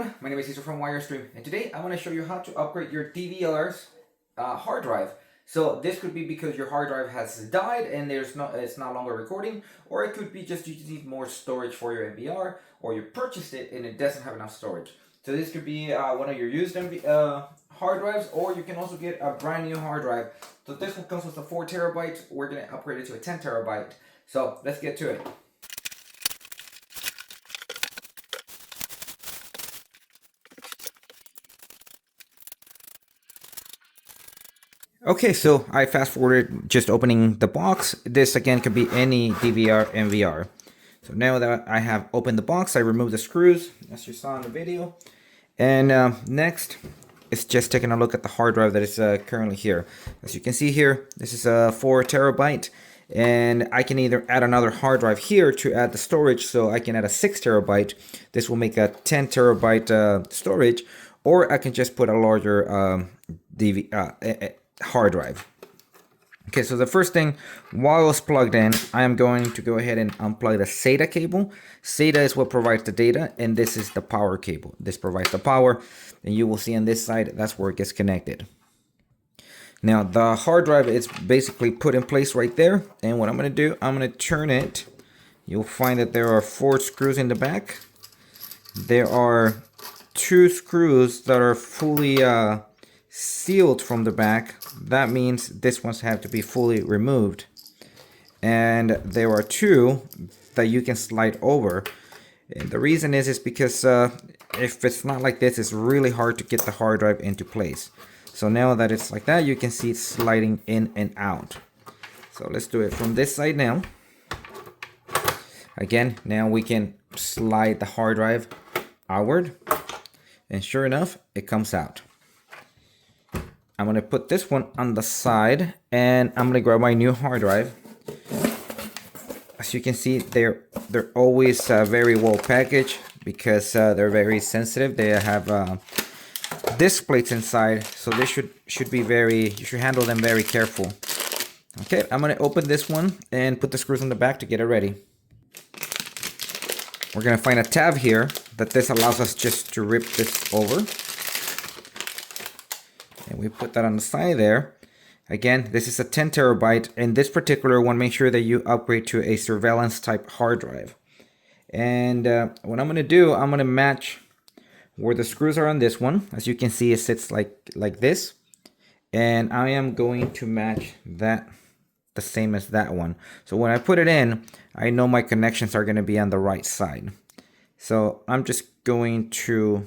everyone, my name is Cesar from Wirestream, and today I want to show you how to upgrade your DVR's hard drive. So this could be because your hard drive has died and it's no longer recording, or it could be just you need more storage for your NVR, or you purchased it and it doesn't have enough storage. So this could be one of your used hard drives, or you can also get a brand new hard drive. So this one comes with a 4 terabytes. We're going to upgrade it to a 10 terabyte. So let's get to it. Okay, so I fast forwarded just opening the box. This again could be any DVR, NVR. So now that I have opened the box, I removed the screws, as you saw in the video. And next, it's just taking a look at the hard drive that is currently here. As you can see here, this is a 4 terabyte. And I can either add another hard drive here to add the storage, so I can add a 6 terabyte. This will make a 10 terabyte storage, or I can just put a larger hard drive. Okay, so the first thing, while it's plugged in, I am going to go ahead and unplug the SATA cable. SATA is what provides the data, and this is the power cable. This provides the power, and you will see on this side, that's where it gets connected. Now, the hard drive is basically put in place right there, and what I'm going to do, I'm going to turn it. You'll find that there are 4 screws in the back. There are 2 screws that are fully sealed from the back. That means this ones have to be fully removed, and there are 2 that you can slide over. And the reason is because if it's not like this, it's really hard to get the hard drive into place. So now that it's like that, you can see it sliding in and out. So let's do it from this side now. Again, now we can slide the hard drive outward, and sure enough, it comes out. I'm going to put this one on the side, and I'm going to grab my new hard drive. As you can see, they're always very well packaged because they're very sensitive. They have disc plates inside, so they should be you should handle them very careful. Okay, I'm going to open this one and put the screws on the back to get it ready. We're going to find a tab here that this allows us just to rip this over. And we put that on the side there. Again, this is a 10 terabyte. In this particular one, make sure that you upgrade to a surveillance type hard drive. And what I'm going to do, I'm going to match where the screws are on this one. As you can see, it sits like this. And I am going to match that the same as that one. So when I put it in, I know my connections are going to be on the right side. So I'm just going to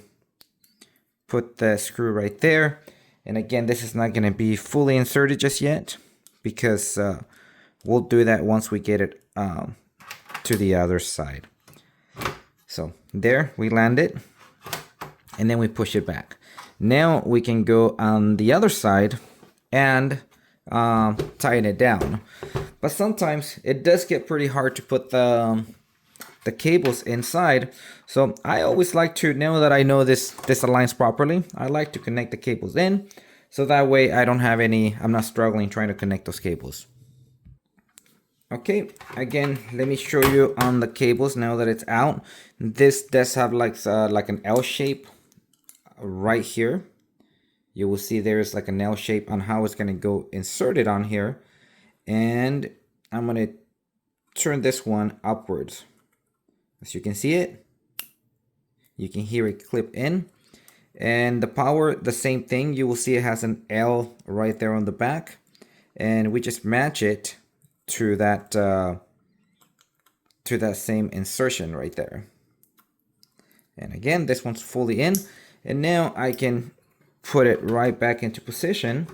put the screw right there. And again, this is not going to be fully inserted just yet, because we'll do that once we get it to the other side. So there, we land it, and then we push it back. Now we can go on the other side and tighten it down. But sometimes it does get pretty hard to put the cables inside. So I always like to, now that I know this aligns properly, I like to connect the cables in, so that way I'm not struggling trying to connect those cables. Okay, again, let me show you on the cables now that it's out. This does have like an L shape right here. You will see there's like an L shape on how it's going to go inserted on here. And I'm going to turn this one upwards. As you can see it, you can hear it clip in. And the power, the same thing. You will see it has an L right there on the back, and we just match it to that same insertion right there. And again, this one's fully in, and now I can put it right back into position.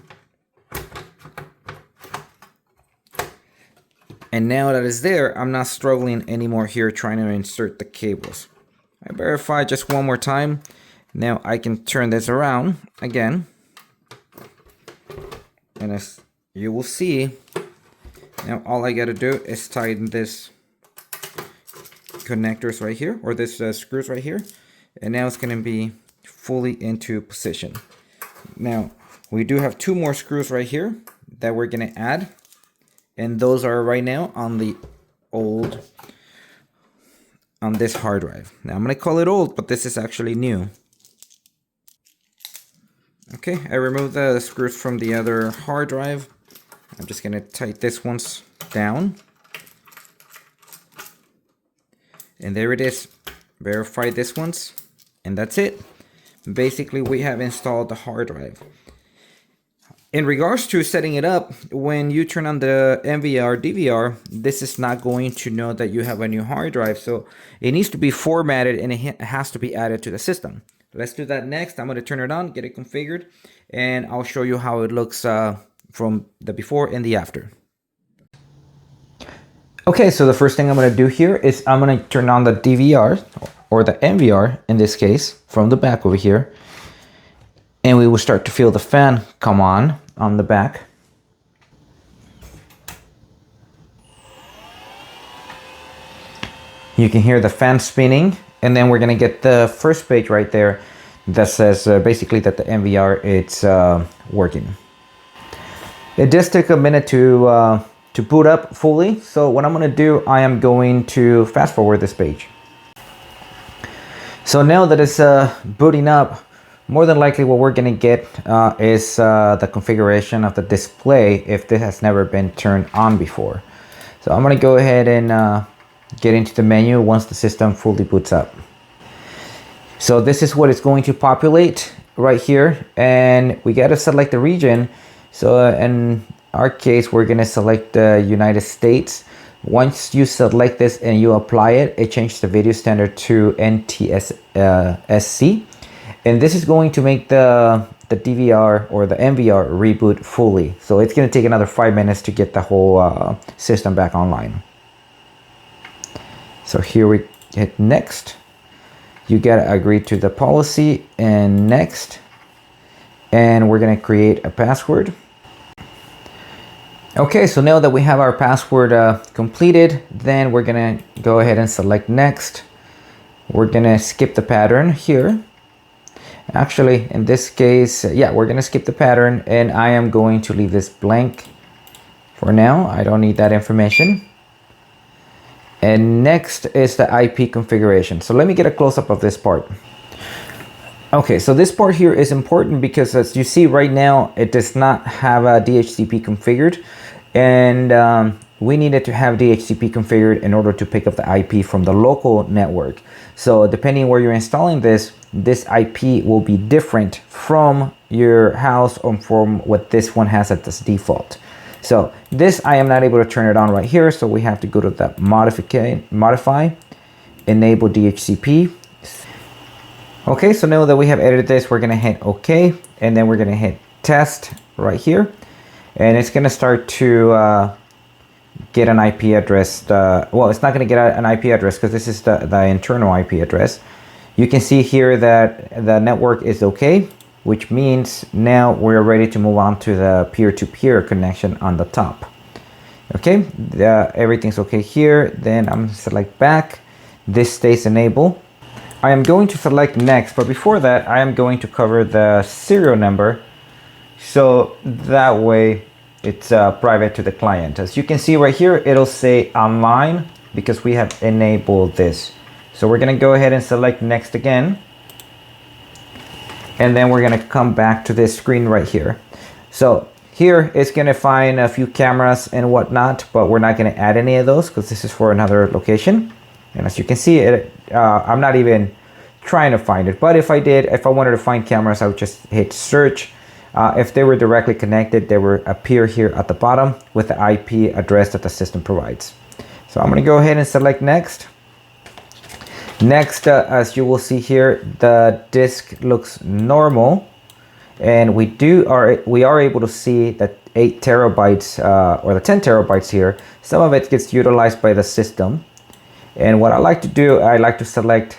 And now that it's there, I'm not struggling anymore here trying to insert the cables. I verify just one more time. Now I can turn this around again. And as you will see, now all I gotta do is tighten this connectors right here, or this screws right here. And now it's gonna be fully into position. Now, we do have 2 more screws right here that we're gonna add. And those are right now on the on this hard drive. Now I'm going to call it old, but this is actually new. Okay, I removed the screws from the other hard drive. I'm just gonna tighten this ones down. And there it is. Verify this ones, and that's it. Basically, we have installed the hard drive. In regards to setting it up, when you turn on the NVR DVR, this is not going to know that you have a new hard drive. So it needs to be formatted and it has to be added to the system. Let's do that next. I'm going to turn it on, get it configured, and I'll show you how it looks from the before and the after. Okay, so the first thing I'm going to do here is I'm going to turn on the DVR, or the NVR in this case, from the back over here. And we will start to feel the fan come on the back. You can hear the fan spinning, and then we're going to get the first page right there that says basically that the NVR it's working. It does take a minute to boot up fully, so what I'm going to do, I am going to fast forward this page. So now that it's booting up, more than likely what we're going to get is the configuration of the display if this has never been turned on before. So I'm going to go ahead and get into the menu once the system fully boots up. So this is what it's going to populate right here, and we got to select the region. So in our case, we're going to select the United States. Once you select this and you apply it, it changes the video standard to NTSC. And this is going to make the DVR or the NVR reboot fully. So it's going to take another 5 minutes to get the whole system back online. So here we hit next. You got to agree to the policy and next. And we're going to create a password. Okay, so now that we have our password completed, then we're going to go ahead and select next. We're going to skip the pattern here. Actually, in this case, yeah, we're going to skip the pattern, and I am going to leave this blank for now. I don't need that information. And next is the IP configuration. So let me get a close-up of this part. Okay, so this part here is important because as you see right now, it does not have a DHCP configured, and we needed to have DHCP configured in order to pick up the IP from the local network. So depending where you're installing this IP will be different from your house or from what this one has at this default. So this, I am not able to turn it on right here. So we have to go to the modify, enable DHCP. Okay, so now that we have edited this, we're gonna hit OK, and then we're gonna hit test right here. And it's gonna start to get an IP address. Well, it's not going to get an IP address because this is the internal IP address. You can see here that the network is okay, which means now we're ready to move on to the peer-to-peer connection on the top. Okay, everything's okay here. Then I'm going to select back. This stays enabled. I am going to select next, but before that, I am going to cover the serial number. So that way, it's private to the client. As you can see right here, it'll say online because we have enabled this. So we're gonna go ahead and select next again. And then we're gonna come back to this screen right here. So here it's gonna find a few cameras and whatnot, but we're not gonna add any of those because this is for another location. And as you can see, I'm not even trying to find it. But if I wanted to find cameras, I would just hit search. If they were directly connected, they will appear here at the bottom with the IP address that the system provides. So I'm going to go ahead and select next. Next, as you will see here, the disk looks normal, and we are able to see that 8 terabytes or the 10 terabytes here. Some of it gets utilized by the system, and what I like to do, I like to select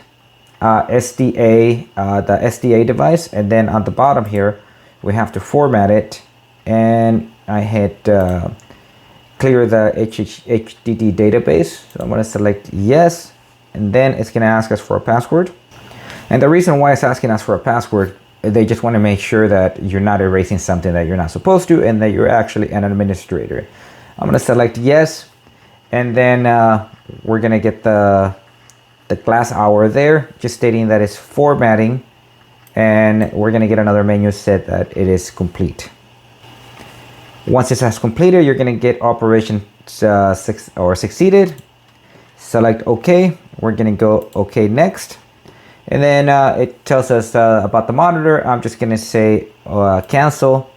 SDA, the SDA device, and then on the bottom here, we have to format it, and I hit clear the HDD database. So I'm going to select yes, and then it's going to ask us for a password. And the reason why it's asking us for a password, they just want to make sure that you're not erasing something that you're not supposed to, and that you're actually an administrator. I'm going to select yes, and then we're going to get the glass hour there, just stating that it's formatting and we're going to get another menu set that it is complete. Once this has completed, you're going to get operation succeeded. Select OK. We're going to go OK next. And then it tells us about the monitor. I'm just going to say cancel.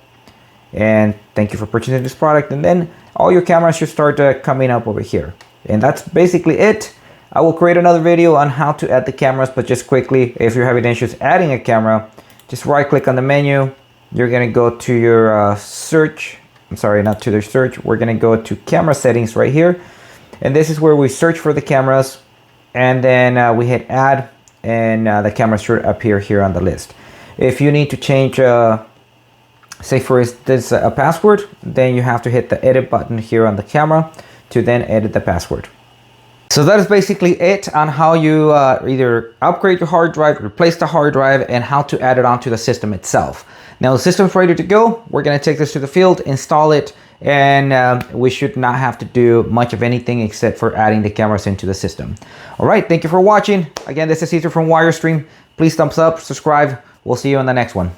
And thank you for purchasing this product. And then all your cameras should start coming up over here. And that's basically it. I will create another video on how to add the cameras, but just quickly, if you're having issues adding a camera, just right click on the menu. You're going to go to your search. I'm sorry, not to the search. We're going to go to camera settings right here. And this is where we search for the cameras. And then we hit add, and the camera should appear here on the list. If you need to change, say for instance, a password, then you have to hit the edit button here on the camera to then edit the password. So that is basically it on how you either upgrade your hard drive, replace the hard drive, and how to add it onto the system itself. Now the system's ready to go. We're going to take this to the field, install it, and we should not have to do much of anything except for adding the cameras into the system. All right, thank you for watching. Again, this is Cesar from Wirestream. Please thumbs up, subscribe. We'll see you in the next one.